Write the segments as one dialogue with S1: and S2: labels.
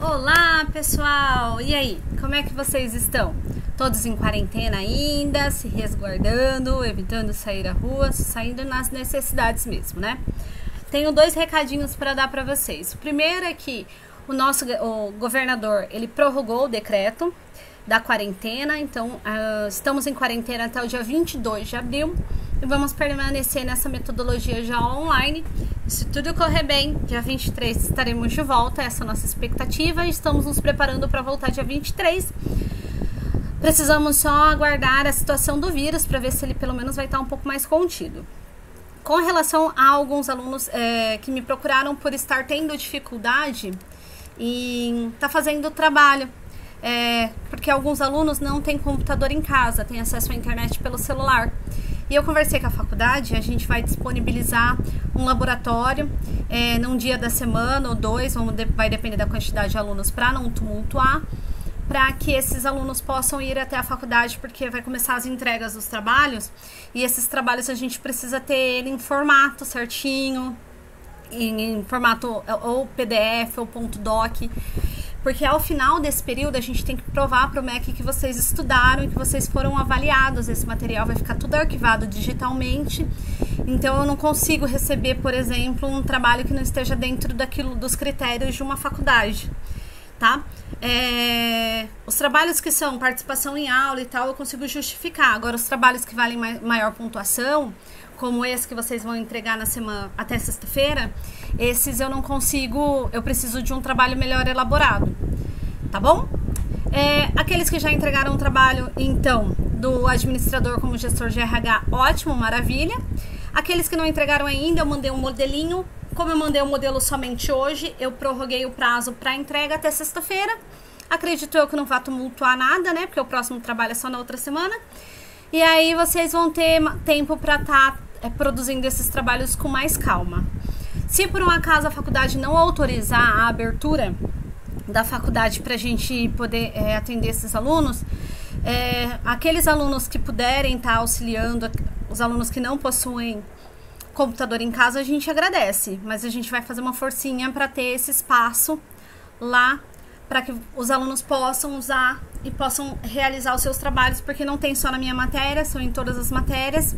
S1: Olá, pessoal! E aí, como é que vocês estão? Todos em quarentena ainda, se resguardando, evitando sair à rua, saindo nas necessidades mesmo, né? Tenho dois recadinhos para dar para vocês. O primeiro é que o governador, ele prorrogou o decreto da quarentena, então estamos em quarentena até o dia 22 de abril e vamos permanecer nessa metodologia já online. Se tudo correr bem, dia 23 estaremos de volta, essa é a nossa expectativa, e estamos nos preparando para voltar dia 23. Precisamos só aguardar a situação do vírus para ver se ele pelo menos vai estar um pouco mais contido. Com relação a alguns alunos que me procuraram por estar tendo dificuldade em estar fazendo trabalho, porque alguns alunos não têm computador em casa, têm acesso à internet pelo celular. E eu conversei com a faculdade, a gente vai disponibilizar um laboratório num dia da semana ou dois, vai depender da quantidade de alunos para não tumultuar, para que esses alunos possam ir até a faculdade, porque vai começar as entregas dos trabalhos, e esses trabalhos a gente precisa ter ele em formato certinho, em formato ou PDF ou .doc, porque ao final desse período a gente tem que provar para o MEC que vocês estudaram e que vocês foram avaliados. Esse material vai ficar tudo arquivado digitalmente, então eu não consigo receber, por exemplo, um trabalho que não esteja dentro dos critérios de uma faculdade, tá? Os trabalhos que são participação em aula e tal, eu consigo justificar. Agora, os trabalhos que valem maior pontuação, como esse que vocês vão entregar na semana até sexta-feira, esses eu não consigo, eu preciso de um trabalho melhor elaborado, tá bom? Aqueles que já entregaram o trabalho, então, do administrador como gestor de RH, ótimo, maravilha. Aqueles que não entregaram ainda, eu mandei um modelinho. Como eu mandei o modelo somente hoje, eu prorroguei o prazo para entrega até sexta-feira. Acredito eu que não vai tumultuar nada, né? Porque o próximo trabalho é só na outra semana. E aí vocês vão ter tempo para estar produzindo esses trabalhos com mais calma. Se por um acaso a faculdade não autorizar a abertura da faculdade para a gente poder atender esses alunos, aqueles alunos que puderem estar auxiliando, os alunos que não possuem computador em casa, a gente agradece, mas a gente vai fazer uma forcinha para ter esse espaço lá, para que os alunos possam usar e possam realizar os seus trabalhos, porque não tem só na minha matéria, são em todas as matérias,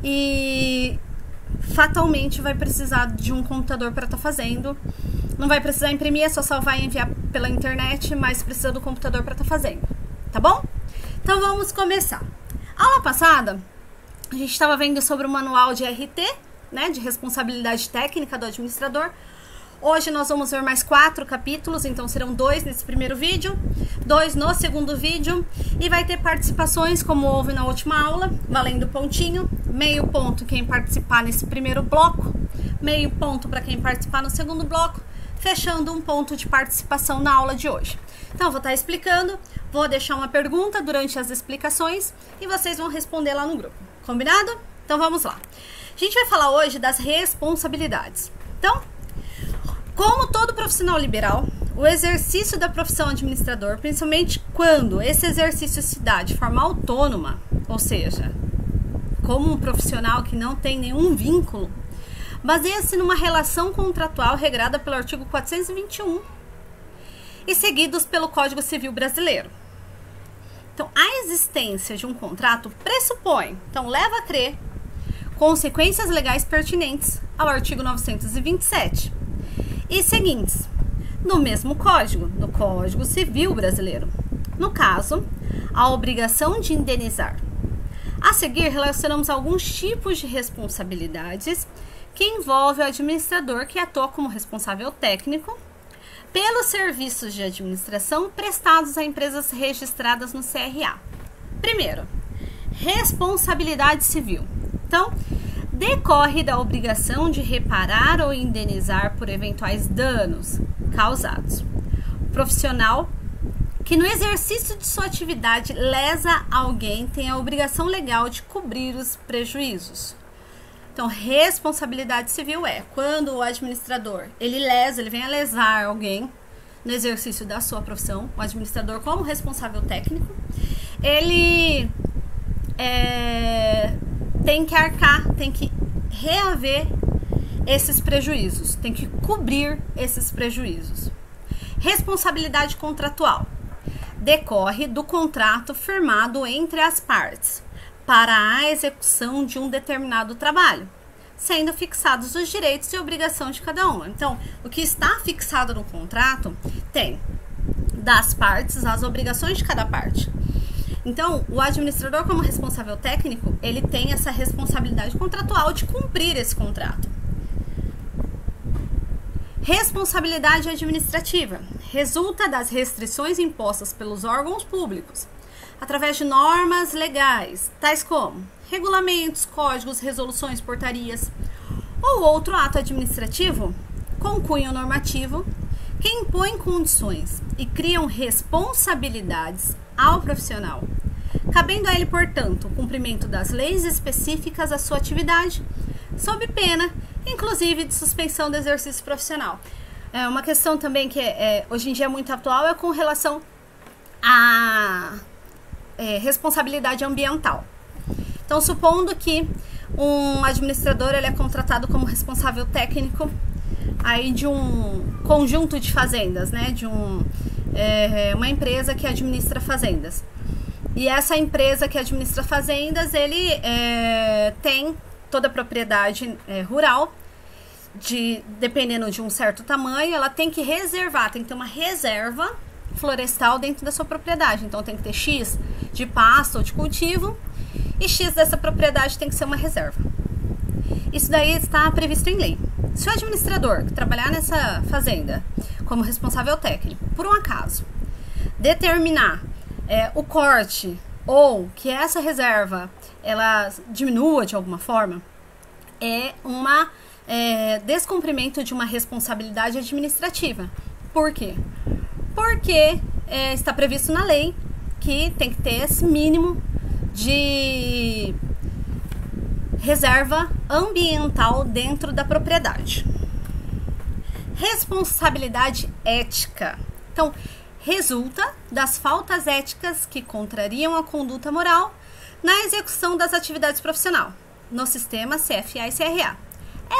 S1: e fatalmente vai precisar de um computador para estar fazendo. Não vai precisar imprimir, é só salvar e enviar pela internet, mas precisa do computador para estar fazendo, tá bom? Então vamos começar. Aula passada, a gente estava vendo sobre o manual de RT, né, de responsabilidade técnica do administrador. Hoje nós vamos ver mais 4 capítulos, então serão 2 nesse primeiro vídeo, 2 no segundo vídeo, e vai ter participações como houve na última aula, valendo pontinho, meio ponto quem participar nesse primeiro bloco, meio ponto para quem participar no segundo bloco, fechando um ponto de participação na aula de hoje. Então eu vou estar explicando, vou deixar uma pergunta durante as explicações e vocês vão responder lá no grupo, combinado? Então vamos lá. A gente vai falar hoje das responsabilidades. Então, como todo profissional liberal, o exercício da profissão administrador, principalmente quando esse exercício se dá de forma autônoma, ou seja, como um profissional que não tem nenhum vínculo, baseia-se numa relação contratual regrada pelo artigo 421 e seguidos pelo Código Civil Brasileiro. Então, a existência de um contrato pressupõe, então leva a crer, consequências legais pertinentes ao artigo 927 e seguintes, no mesmo código, no Código Civil Brasileiro. No caso, a obrigação de indenizar. A seguir, relacionamos alguns tipos de responsabilidades que envolvem o administrador que atua como responsável técnico pelos serviços de administração prestados a empresas registradas no CRA. Primeiro, responsabilidade civil. Então, decorre da obrigação de reparar ou indenizar por eventuais danos causados. O profissional que no exercício de sua atividade lesa alguém tem a obrigação legal de cobrir os prejuízos. Então, responsabilidade civil é quando o administrador, ele vem a lesar alguém no exercício da sua profissão, o administrador como responsável técnico, ele tem que arcar, tem que reaver esses prejuízos, tem que cobrir esses prejuízos. Responsabilidade contratual. Decorre do contrato firmado entre as partes para a execução de um determinado trabalho, sendo fixados os direitos e obrigações de cada uma. Então, o que está fixado no contrato tem das partes as obrigações de cada parte. Então, o administrador, como responsável técnico, ele tem essa responsabilidade contratual de cumprir esse contrato. Responsabilidade administrativa resulta das restrições impostas pelos órgãos públicos através de normas legais, tais como regulamentos, códigos, resoluções, portarias ou outro ato administrativo com cunho normativo que impõe condições e criam responsabilidades ao profissional, cabendo a ele, portanto, o cumprimento das leis específicas à sua atividade, sob pena, inclusive, de suspensão do exercício profissional. Uma questão também que hoje em dia é muito atual é com relação à responsabilidade ambiental. Então, supondo que um administrador ele é contratado como responsável técnico aí de um conjunto de fazendas, né? De uma empresa que administra fazendas. E essa empresa que administra fazendas, ele tem toda a propriedade rural, dependendo de um certo tamanho, ela tem que reservar, tem que ter uma reserva florestal dentro da sua propriedade. Então tem que ter X de pasto ou de cultivo e X dessa propriedade tem que ser uma reserva. Isso daí está previsto em lei. Se o administrador que trabalhar nessa fazenda como responsável técnico, por um acaso, determinar o corte ou que essa reserva ela diminua de alguma forma, é uma descumprimento de uma responsabilidade administrativa. Por quê? Porque está previsto na lei que tem que ter esse mínimo de reserva ambiental dentro da propriedade. Responsabilidade ética. Então, resulta das faltas éticas que contrariam a conduta moral na execução das atividades profissionais no sistema CFA e CRA.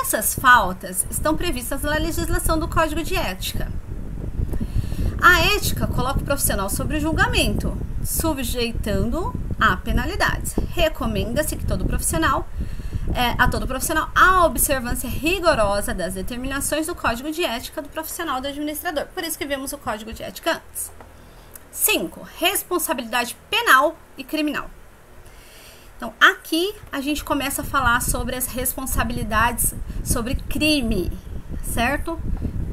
S1: Essas faltas estão previstas na legislação do Código de Ética. A ética coloca o profissional sob o julgamento, sujeitando a penalidades. Recomenda-se que a todo profissional a observância rigorosa das determinações do Código de Ética do profissional do administrador. Por isso que vemos o Código de Ética antes. 5. Responsabilidade penal e criminal. Então, aqui a gente começa a falar sobre as responsabilidades sobre crime, certo?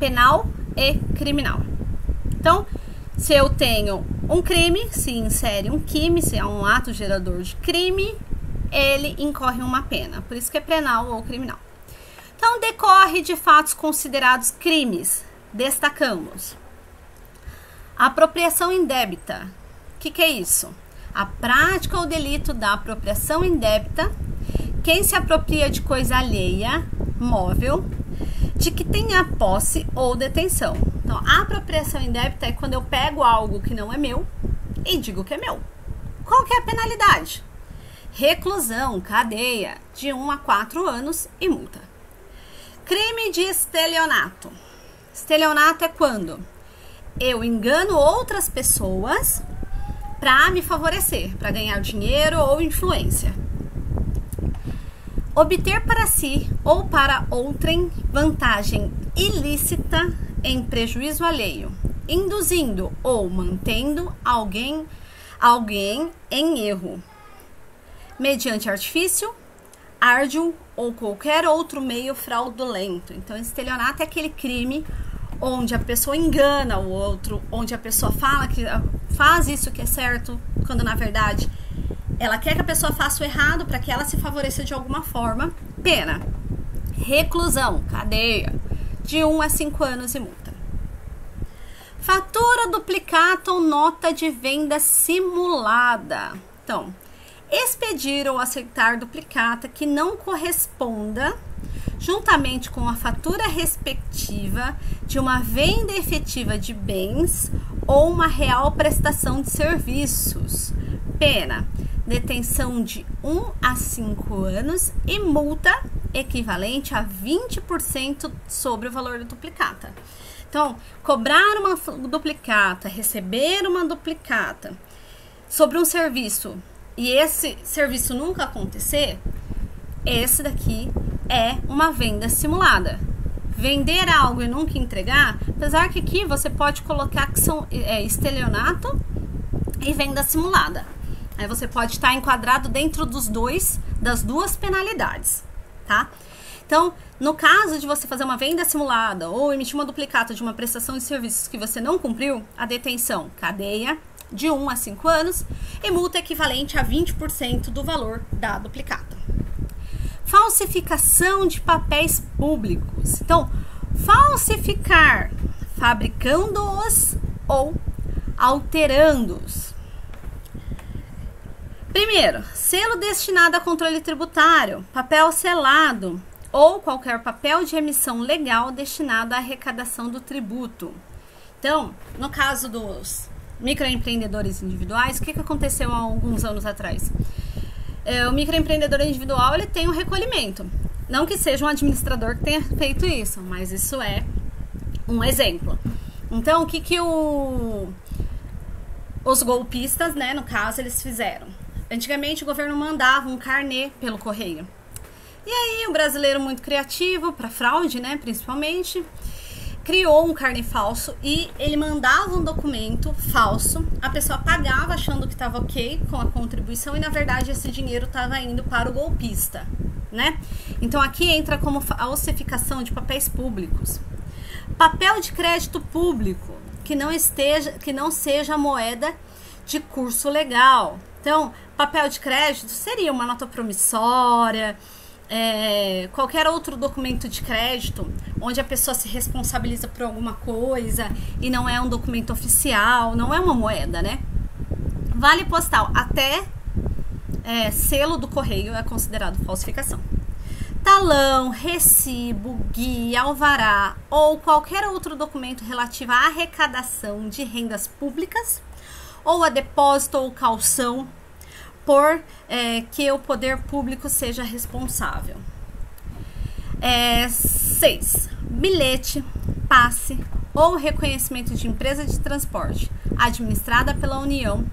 S1: Penal e criminal. Então, se eu tenho um crime, se insere um crime, se é um ato gerador de crime, ele incorre uma pena. Por isso que é penal ou criminal. Então, decorre de fatos considerados crimes. Destacamos a apropriação indébita. O que é isso? A prática ou delito da apropriação indébita, quem se apropria de coisa alheia, móvel, de que tenha posse ou detenção. Então, a apropriação indébita é quando eu pego algo que não é meu e digo que é meu. Qual que é a penalidade? Reclusão, cadeia, de 1 a 4 anos e multa. Crime de estelionato. Estelionato é quando eu engano outras pessoas para me favorecer, para ganhar dinheiro ou influência. Obter para si ou para outrem vantagem ilícita em prejuízo alheio, induzindo ou mantendo alguém em erro, mediante artifício, árduo ou qualquer outro meio fraudulento. Então, estelionato é aquele crime onde a pessoa engana o outro, onde a pessoa fala que faz isso que é certo, quando na verdade ela quer que a pessoa faça o errado para que ela se favoreça de alguma forma. Pena, reclusão, cadeia, de 1 a 5 anos e multa. Fatura duplicata ou nota de venda simulada. Então, expedir ou aceitar duplicata que não corresponda, juntamente com a fatura respectiva de uma venda efetiva de bens ou uma real prestação de serviços. Pena, detenção de 1 a 5 anos e multa equivalente a 20% sobre o valor da duplicata. Então, cobrar uma duplicata, receber uma duplicata sobre um serviço e esse serviço nunca acontecer, esse daqui é uma venda simulada. Vender algo e nunca entregar, apesar que aqui você pode colocar que são estelionato e venda simulada. Aí você pode estar enquadrado dentro das duas penalidades, tá? Então, no caso de você fazer uma venda simulada ou emitir uma duplicata de uma prestação de serviços que você não cumpriu, a detenção, cadeia de 1 a 5 anos e multa equivalente a 20% do valor da duplicata. Falsificação de papéis públicos. Então, falsificar fabricando-os ou alterando-os. Primeiro, selo destinado a controle tributário, papel selado ou qualquer papel de emissão legal destinado à arrecadação do tributo. Então, no caso dos microempreendedores individuais, o que aconteceu há alguns anos atrás? O microempreendedor individual, ele tem um recolhimento. Não que seja um administrador que tenha feito isso, mas isso é um exemplo. Então, o que os golpistas, né, no caso, eles fizeram? Antigamente, o governo mandava um carnê pelo correio. E aí, o brasileiro muito criativo, para fraude, né, principalmente, criou um carnê falso e ele mandava um documento falso, a pessoa pagava achando que estava ok com a contribuição e, na verdade, esse dinheiro estava indo para o golpista, né? Então, aqui entra como falsificação de papéis públicos. Papel de crédito público, que não seja moeda de curso legal. Então, papel de crédito seria uma nota promissória, qualquer outro documento de crédito onde a pessoa se responsabiliza por alguma coisa e não é um documento oficial, não é uma moeda, né? Vale postal, até selo do correio é considerado falsificação. Talão, recibo, guia, alvará ou qualquer outro documento relativo à arrecadação de rendas públicas ou a depósito ou calção por que o poder público seja responsável. 6. Bilhete, passe ou reconhecimento de empresa de transporte administrada pela União,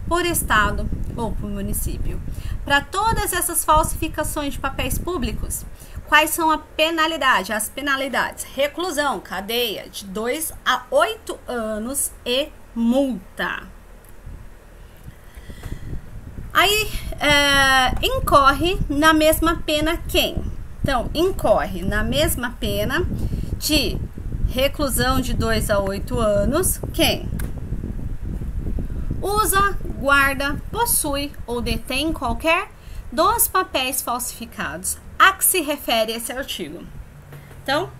S1: por Estado ou por município. Para todas essas falsificações de papéis públicos, quais são as penalidades? Reclusão, cadeia de 2 a 8 anos e multa. Aí, incorre na mesma pena quem? Então, incorre na mesma pena de reclusão de 2 a 8 anos quem? Usa, guarda, possui ou detém qualquer dos papéis falsificados a que se refere esse artigo. Então,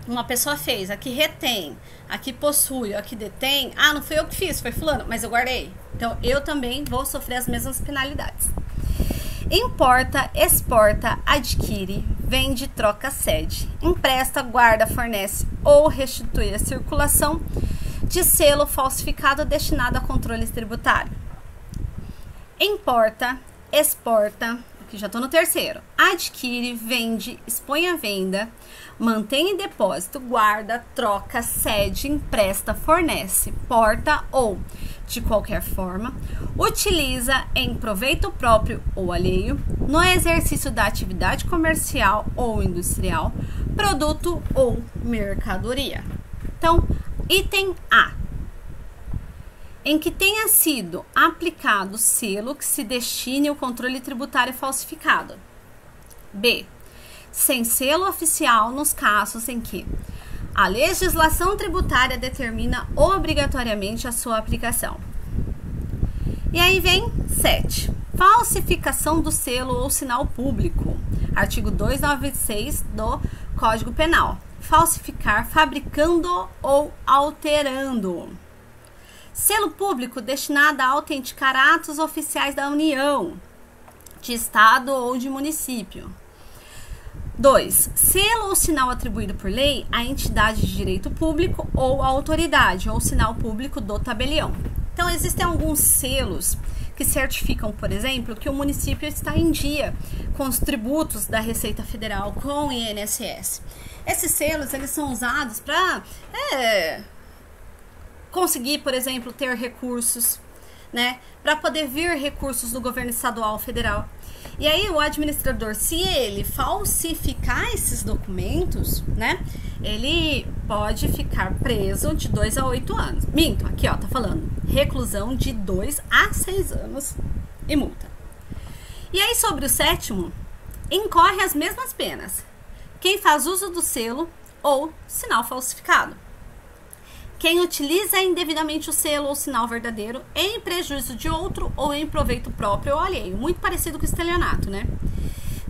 S1: uma pessoa fez, aqui retém, aqui possui, aqui detém. Ah, não fui eu que fiz, foi fulano, mas eu guardei. Então, eu também vou sofrer as mesmas penalidades. Importa, exporta, adquire, vende, troca, cede, empresta, guarda, fornece ou restitui a circulação de selo falsificado destinado a controle tributário. Importa, exporta, aqui já estou no terceiro, adquire, vende, expõe à venda, mantém em depósito, guarda, troca, cede, empresta, fornece, porta ou, de qualquer forma, utiliza em proveito próprio ou alheio, no exercício da atividade comercial ou industrial, produto ou mercadoria. Então, item A. Em que tenha sido aplicado selo que se destine ao controle tributário falsificado. B. Sem selo oficial nos casos em que a legislação tributária determina obrigatoriamente a sua aplicação. E aí vem 7. Falsificação do selo ou sinal público. Artigo 296 do Código Penal. Falsificar fabricando ou alterando. Selo público destinado a autenticar atos oficiais da União, de Estado ou de município. 2. Selo ou sinal atribuído por lei à entidade de direito público ou à autoridade ou sinal público do tabelião. Então, existem alguns selos que certificam, por exemplo, que o município está em dia com os tributos da Receita Federal, com o INSS. Esses selos, eles são usados para conseguir, por exemplo, ter recursos, né? Para poder vir recursos do governo estadual ou federal. E aí o administrador, se ele falsificar esses documentos, né? Ele pode ficar preso de 2 a 8 anos. Minto, aqui ó, tá falando reclusão de 2 a 6 anos e multa. E aí sobre o 7º, incorre as mesmas penas quem faz uso do selo ou sinal falsificado. Quem utiliza indevidamente o selo ou sinal verdadeiro em prejuízo de outro ou em proveito próprio ou alheio. Muito parecido com o estelionato, né?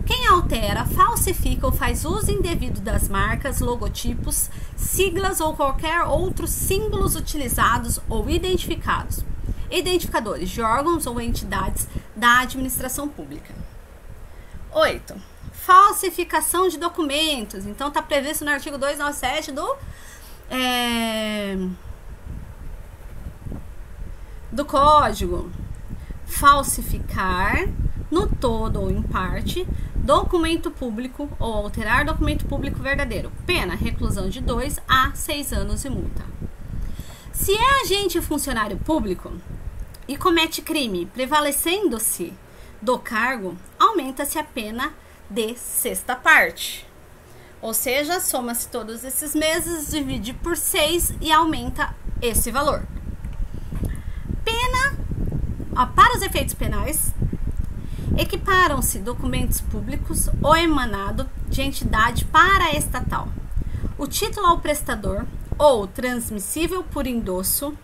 S1: Quem altera, falsifica ou faz uso indevido das marcas, logotipos, siglas ou qualquer outros símbolos utilizados ou identificadores de órgãos ou entidades da administração pública. 8. Falsificação de documentos. Então, está previsto no artigo 297 do Código. Falsificar, no todo ou em parte, documento público ou alterar documento público verdadeiro. Pena, reclusão de 2 a 6 anos e multa. Se é agente funcionário público e comete crime prevalecendo-se do cargo, aumenta-se a pena de 6ª parte. Ou seja, soma-se todos esses meses, divide por 6 e aumenta esse valor. Pena, para os efeitos penais, equiparam-se documentos públicos ou emanado de entidade paraestatal, o título ao prestador ou transmissível por endosso,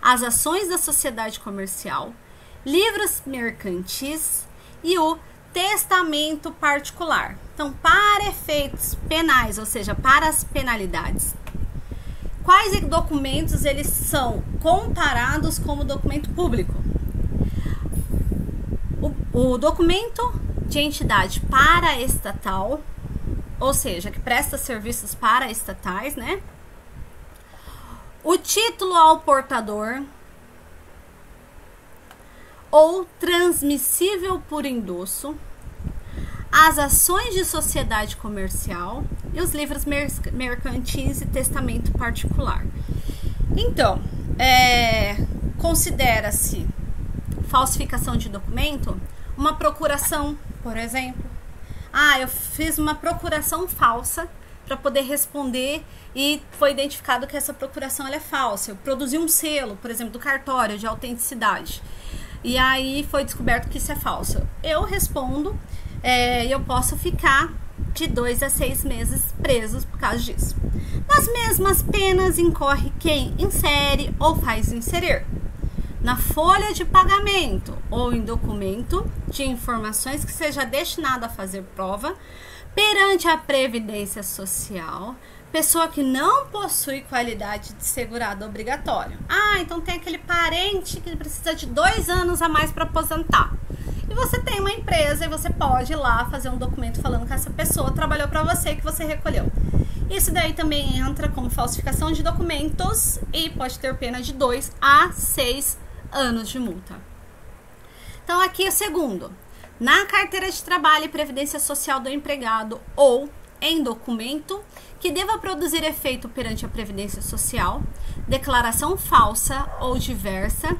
S1: as ações da sociedade comercial, livros mercantis e o testamento particular. Então, para efeitos penais, ou seja, para as penalidades, quais documentos eles são comparados como documento público? O documento de entidade paraestatal, ou seja, que presta serviços paraestatais, né? O título ao portador ou transmissível por endosso, as ações de sociedade comercial e os livros mercantis e testamento particular. Então, considera-se falsificação de documento uma procuração, por exemplo. Eu fiz uma procuração falsa para poder responder e foi identificado que essa procuração ela é falsa. Eu produzi um selo, por exemplo, do cartório de autenticidade. E aí foi descoberto que isso é falso. Eu respondo e eu posso ficar de 2 a 6 meses presos por causa disso. Nas mesmas penas incorre quem insere ou faz inserir na folha de pagamento ou em documento de informações que seja destinado a fazer prova perante a Previdência Social, pessoa que não possui qualidade de segurado obrigatório. Então tem aquele parente que precisa de 2 anos a mais para aposentar. E você tem uma empresa e você pode ir lá fazer um documento falando que essa pessoa trabalhou para você e que você recolheu. Isso daí também entra como falsificação de documentos e pode ter pena de 2 a 6 anos de multa. Então aqui é o segundo. Na carteira de trabalho e previdência social do empregado ou em documento que deva produzir efeito perante a Previdência Social, declaração falsa ou diversa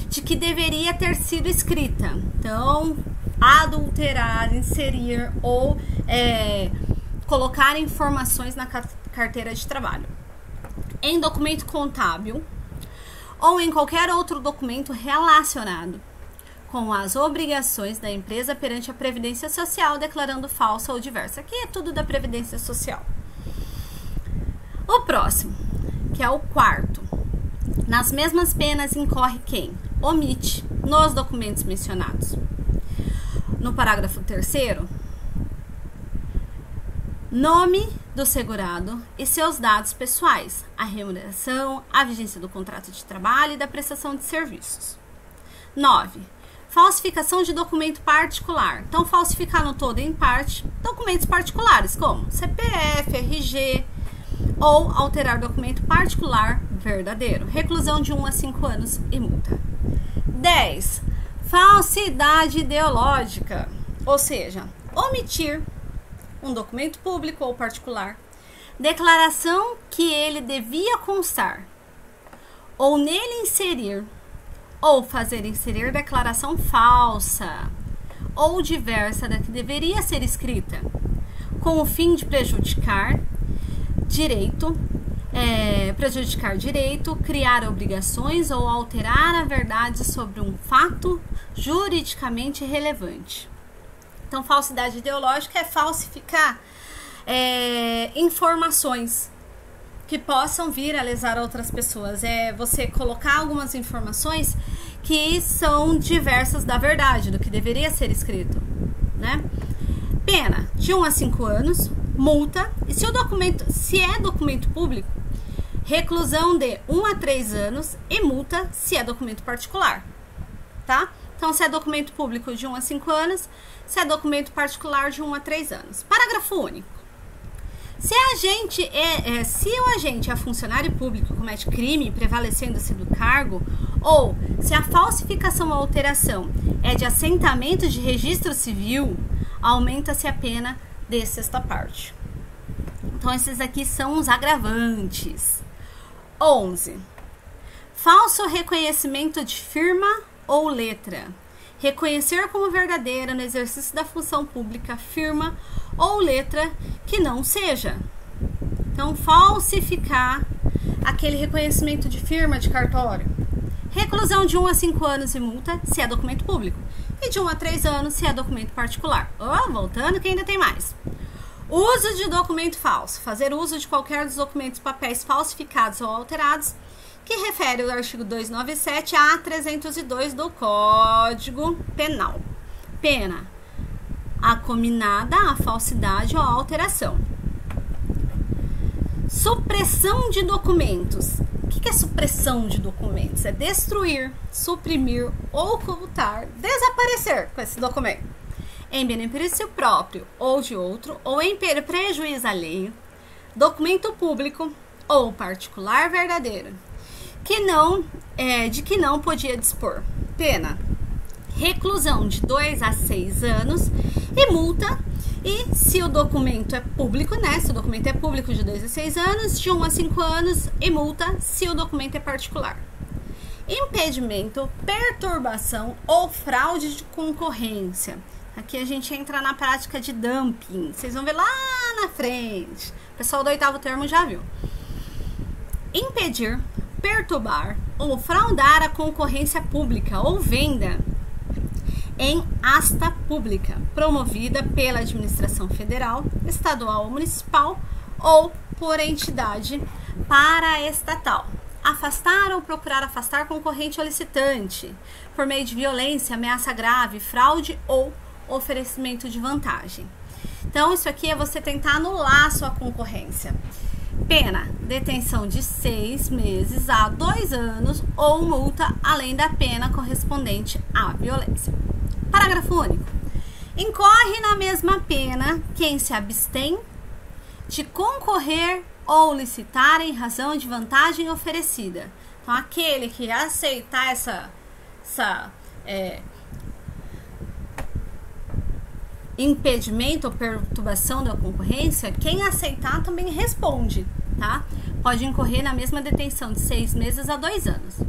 S1: de que deveria ter sido escrita. Então, adulterar, inserir ou colocar informações na carteira de trabalho. Em documento contábil ou em qualquer outro documento relacionado com as obrigações da empresa perante a Previdência Social, declarando falsa ou diversa. Aqui é tudo da Previdência Social. O próximo, que é o 4º. Nas mesmas penas incorre quem omite nos documentos mencionados. No parágrafo 3º, nome do segurado e seus dados pessoais, a remuneração, a vigência do contrato de trabalho e da prestação de serviços. 9. Falsificação de documento particular. Então, falsificar no todo e em parte documentos particulares, como CPF, RG, ou alterar documento particular verdadeiro. Reclusão de 1 a 5 anos e multa. 10. Falsidade ideológica, ou seja, omitir um documento público ou particular declaração que ele devia constar, ou nele inserir, ou fazer inserir declaração falsa, ou diversa da que deveria ser escrita, com o fim de prejudicar direito, criar obrigações ou alterar a verdade sobre um fato juridicamente relevante. Então, falsidade ideológica é falsificar informações que possam vir a lesar outras pessoas. É você colocar algumas informações que são diversas da verdade, do que deveria ser escrito, né? Pena de 1 a 5 anos, multa, e se é documento público, reclusão de 1 a 3 anos e multa se é documento particular, tá? Então, se é documento público, de 1 a 5 anos, se é documento particular, de 1 a 3 anos. Parágrafo único. Se o agente é funcionário público e comete crime prevalecendo-se do cargo, ou se a falsificação ou alteração é de assentamento de registro civil, aumenta-se a pena de sexta parte. Então, esses aqui são os agravantes. 11. Falso reconhecimento de firma ou letra. Reconhecer como verdadeira no exercício da função pública firma ou letra que não seja. Então, falsificar aquele reconhecimento de firma de cartório. Reclusão de 1 a 5 anos e multa se é documento público. E de 1 a 3 anos se é documento particular. Voltando que ainda tem mais. Uso de documento falso. Fazer uso de qualquer dos documentos, papéis falsificados ou alterados, que refere o artigo 297 a 302 do Código Penal. Pena acominada à falsidade ou à alteração. Supressão de documentos. O que é supressão de documentos? É destruir, suprimir, ocultar, desaparecer com esse documento, em benefício próprio ou de outro, ou em prejuízo alheio, documento público ou particular verdadeiro, de que não podia dispor. Pena: reclusão de 2 a 6 anos e multa. E se o documento é público, se o documento é público, de 2 a 6 anos, de 1 a 5 anos e multa se o documento é particular. Impedimento, perturbação ou fraude de concorrência. Aqui a gente entra na prática de dumping. Vocês vão ver lá na frente. O pessoal do 8º termo já viu. Impedir, perturbar ou fraudar a concorrência pública ou venda em asta pública, promovida pela administração federal, estadual ou municipal ou por entidade paraestatal. Afastar ou procurar afastar concorrente ou licitante, por meio de violência, ameaça grave, fraude ou oferecimento de vantagem. Então, isso aqui é você tentar anular a sua concorrência. Pena: detenção de 6 meses a 2 anos ou multa além da pena correspondente à violência. Parágrafo único. Incorre na mesma pena quem se abstém de concorrer ou licitar em razão de vantagem oferecida. Então, aquele que aceitar essa impedimento ou perturbação da concorrência, quem aceitar também responde, tá? Pode incorrer na mesma detenção de 6 meses a 2 anos.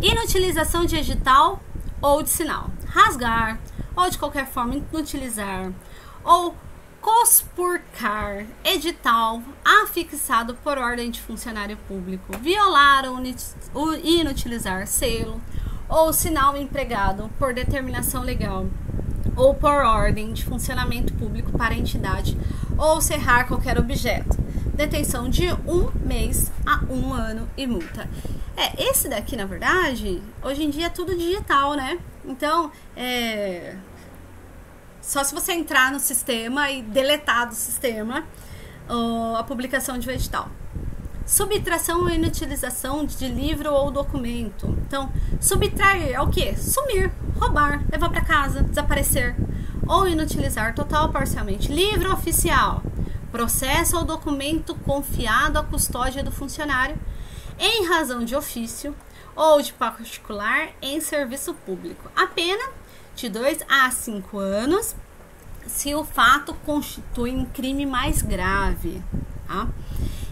S1: Inutilização de edital ou de sinal. Rasgar, ou de qualquer forma inutilizar, ou conspurcar edital afixado por ordem de funcionário público, violar ou inutilizar selo ou sinal empregado por determinação legal ou por ordem de funcionamento público para a entidade, ou serrar qualquer objeto. Detenção de 1 mês a 1 ano e multa. Esse daqui, na verdade, hoje em dia é tudo digital, né? Então, só se você entrar no sistema e deletar do sistema a publicação de um edital. Subtração ou inutilização de livro ou documento. Então, subtrair é o quê? Sumir, roubar, levar para casa, desaparecer. Ou inutilizar total ou parcialmente livro oficial, processo ou documento confiado à custódia do funcionário em razão de ofício ou de particular em serviço público. A pena de 2 a 5 anos se o fato constitui um crime mais grave. tá?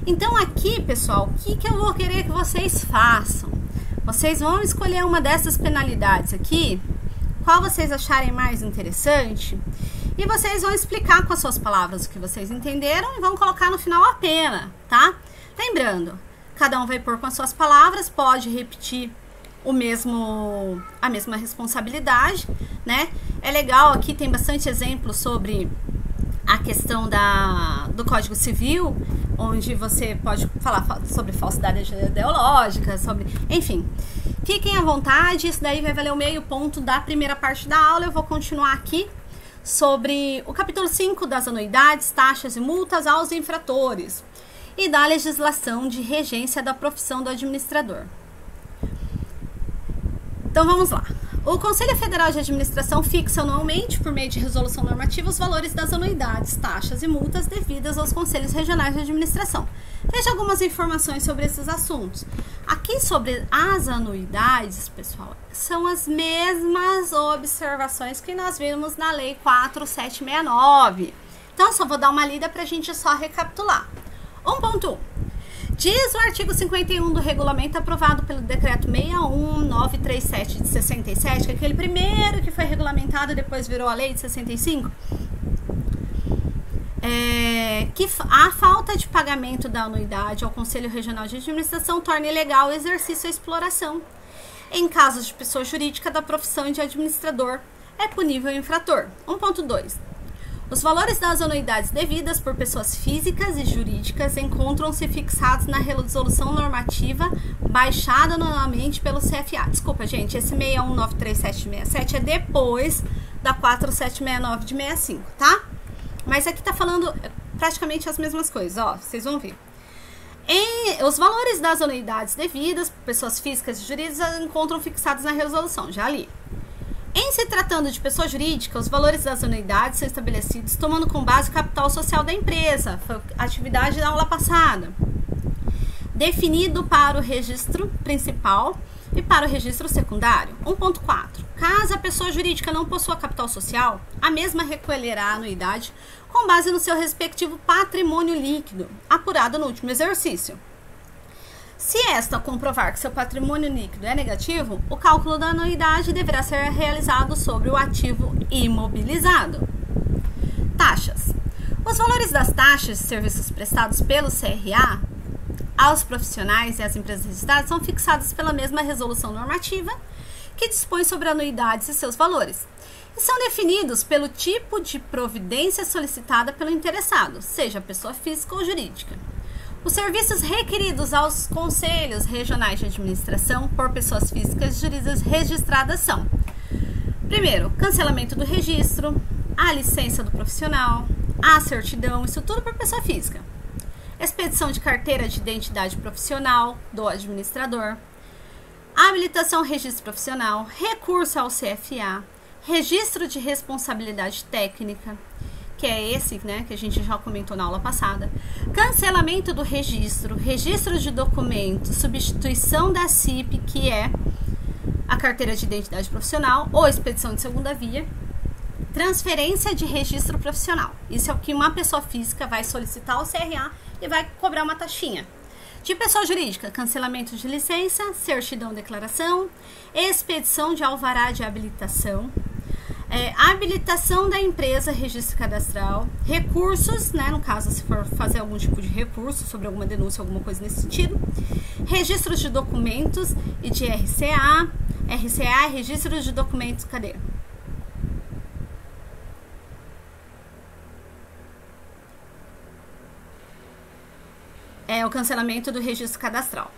S1: Então aqui, pessoal, o que eu vou querer que vocês façam? Vocês vão escolher uma dessas penalidades aqui, qual vocês acharem mais interessante, e vocês vão explicar com as suas palavras o que vocês entenderam e vão colocar no final a pena, tá? Lembrando, cada um vai pôr com as suas palavras, pode repetir a mesma responsabilidade, né? É legal, aqui tem bastante exemplo sobre a questão do Código Civil, onde você pode falar sobre falsidade ideológica, enfim, fiquem à vontade, isso daí vai valer o meio ponto da primeira parte da aula. Eu vou continuar aqui sobre o capítulo 5 das anuidades, taxas e multas aos infratores e da legislação de regência da profissão do administrador. Então vamos lá. O Conselho Federal de Administração fixa anualmente, por meio de resolução normativa, os valores das anuidades, taxas e multas devidas aos Conselhos Regionais de Administração. Veja algumas informações sobre esses assuntos. Aqui sobre as anuidades, pessoal, são as mesmas observações que nós vimos na Lei 4769. Então, só vou dar uma lida para a gente só recapitular. 1.1. Diz o artigo 51 do regulamento aprovado pelo decreto 61937 de 67, que é aquele primeiro que foi regulamentado e depois virou a lei de 65, que a falta de pagamento da anuidade ao Conselho Regional de Administração torna ilegal o exercício e a exploração. Em casos de pessoa jurídica da profissão de administrador, é punível o infrator. 1.2. Os valores das anuidades devidas por pessoas físicas e jurídicas encontram-se fixados na resolução normativa baixada anualmente pelo CFA. Desculpa, gente, esse 6193767 é depois da 4769 de 65, tá? Mas aqui tá falando praticamente as mesmas coisas, ó, vocês vão ver. Os valores das anuidades devidas por pessoas físicas e jurídicas encontram fixados na resolução, já li. Em se tratando de pessoa jurídica, os valores das anuidades são estabelecidos tomando como base o capital social da empresa, foi a atividade da aula passada, definido para o registro principal e para o registro secundário. 1.4. Caso a pessoa jurídica não possua capital social, a mesma recolherá a anuidade com base no seu respectivo patrimônio líquido, apurado no último exercício. Se esta comprovar que seu patrimônio líquido é negativo, o cálculo da anuidade deverá ser realizado sobre o ativo imobilizado. Taxas. Os valores das taxas de serviços prestados pelo CRA aos profissionais e às empresas registradas são fixados pela mesma resolução normativa que dispõe sobre anuidades e seus valores, e são definidos pelo tipo de providência solicitada pelo interessado, seja pessoa física ou jurídica. Os serviços requeridos aos conselhos regionais de administração por pessoas físicas e jurídicas registradas são: primeiro, cancelamento do registro, a licença do profissional, a certidão, isso tudo por pessoa física, expedição de carteira de identidade profissional do administrador, habilitação ao registro profissional, recurso ao CFA, registro de responsabilidade técnica, que é esse, né, que a gente já comentou na aula passada, cancelamento do registro, registro de documentos, substituição da CIP, que é a carteira de identidade profissional, ou expedição de segunda via, transferência de registro profissional. Isso é o que uma pessoa física vai solicitar ao CRA e vai cobrar uma taxinha. De pessoa jurídica, cancelamento de licença, certidão de declaração, expedição de alvará de habilitação, habilitação da empresa, registro cadastral, recursos, né, no caso se for fazer algum tipo de recurso sobre alguma denúncia, alguma coisa nesse sentido, registros de documentos e de RCA, registro de documentos, cadê? O cancelamento do registro cadastral.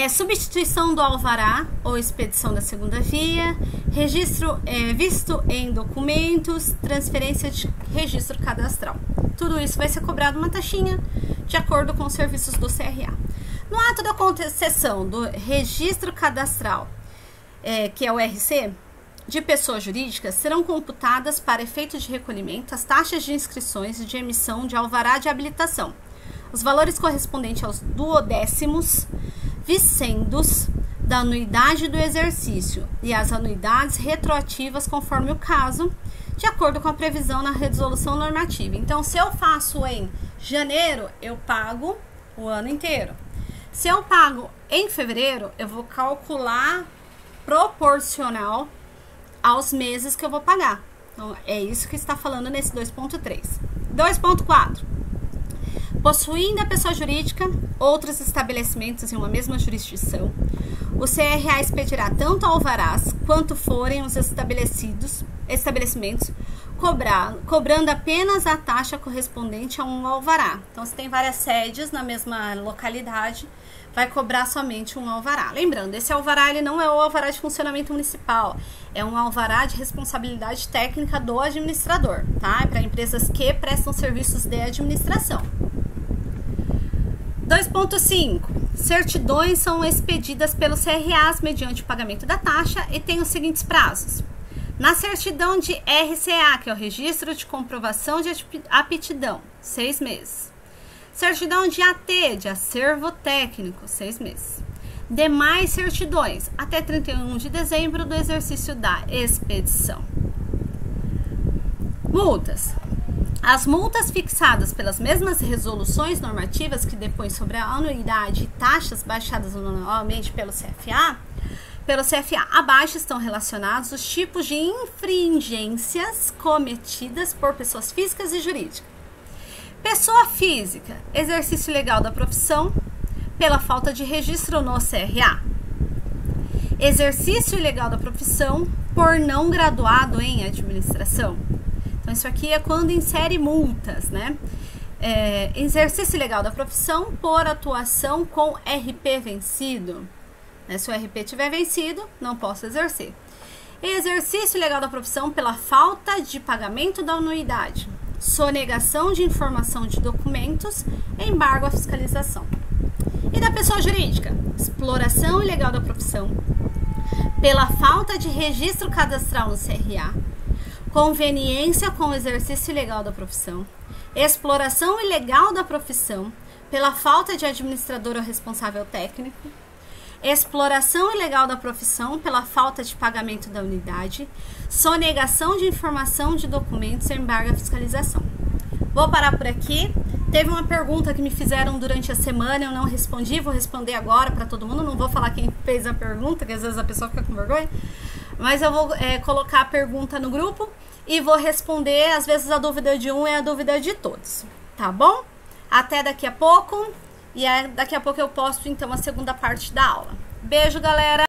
S1: Substituição do alvará ou expedição da segunda via, registro visto em documentos, transferência de registro cadastral. Tudo isso vai ser cobrado uma taxinha de acordo com os serviços do CRA. No ato da concessão do registro cadastral, que é o RC, de pessoas jurídicas, serão computadas para efeito de recolhimento as taxas de inscrições e de emissão de alvará de habilitação, os valores correspondentes aos duodécimos vicendos da anuidade do exercício e as anuidades retroativas conforme o caso, de acordo com a previsão na resolução normativa. Então, se eu faço em janeiro, eu pago o ano inteiro. Se eu pago em fevereiro, eu vou calcular proporcional aos meses que eu vou pagar. Então, é isso que está falando nesse 2.3. 2.4. Possuindo a pessoa jurídica outros estabelecimentos em uma mesma jurisdição, o CRA expedirá tanto alvarás quanto forem os estabelecimentos, cobrando apenas a taxa correspondente a um alvará. Então, se tem várias sedes na mesma localidade, vai cobrar somente um alvará. Lembrando, esse alvará ele não é o alvará de funcionamento municipal, é um alvará de responsabilidade técnica do administrador, tá? É para empresas que prestam serviços de administração. 2.5. Certidões são expedidas pelos CRAs mediante o pagamento da taxa e tem os seguintes prazos. Na certidão de RCA, que é o Registro de Comprovação de Aptidão, 6 meses. Certidão de AT, de Acervo Técnico, 6 meses. Demais certidões, até 31 de dezembro do exercício da expedição. Multas. As multas fixadas pelas mesmas resoluções normativas que depõem sobre a anuidade e taxas baixadas anualmente pelo CFA, abaixo estão relacionados os tipos de infringências cometidas por pessoas físicas e jurídicas. Pessoa física, exercício ilegal da profissão pela falta de registro no CRA. Exercício ilegal da profissão por não graduado em administração. Então, isso aqui é quando insere multas, né? Exercício ilegal da profissão por atuação com RP vencido. Se o RP tiver vencido, não posso exercer. Exercício ilegal da profissão pela falta de pagamento da anuidade. Sonegação de informação de documentos, embargo à fiscalização. E da pessoa jurídica? Exploração ilegal da profissão pela falta de registro cadastral no CRA. Conveniência com o exercício ilegal da profissão, exploração ilegal da profissão pela falta de administrador ou responsável técnico, exploração ilegal da profissão pela falta de pagamento da unidade, sonegação de informação de documentos e embargo à fiscalização. Vou parar por aqui. Teve uma pergunta que me fizeram durante a semana, eu não respondi, vou responder agora para todo mundo, não vou falar quem fez a pergunta, que às vezes a pessoa fica com vergonha. Mas eu vou colocar a pergunta no grupo e vou responder. Às vezes a dúvida de um é a dúvida de todos, tá bom? Até daqui a pouco. E daqui a pouco eu posto então a segunda parte da aula. Beijo, galera!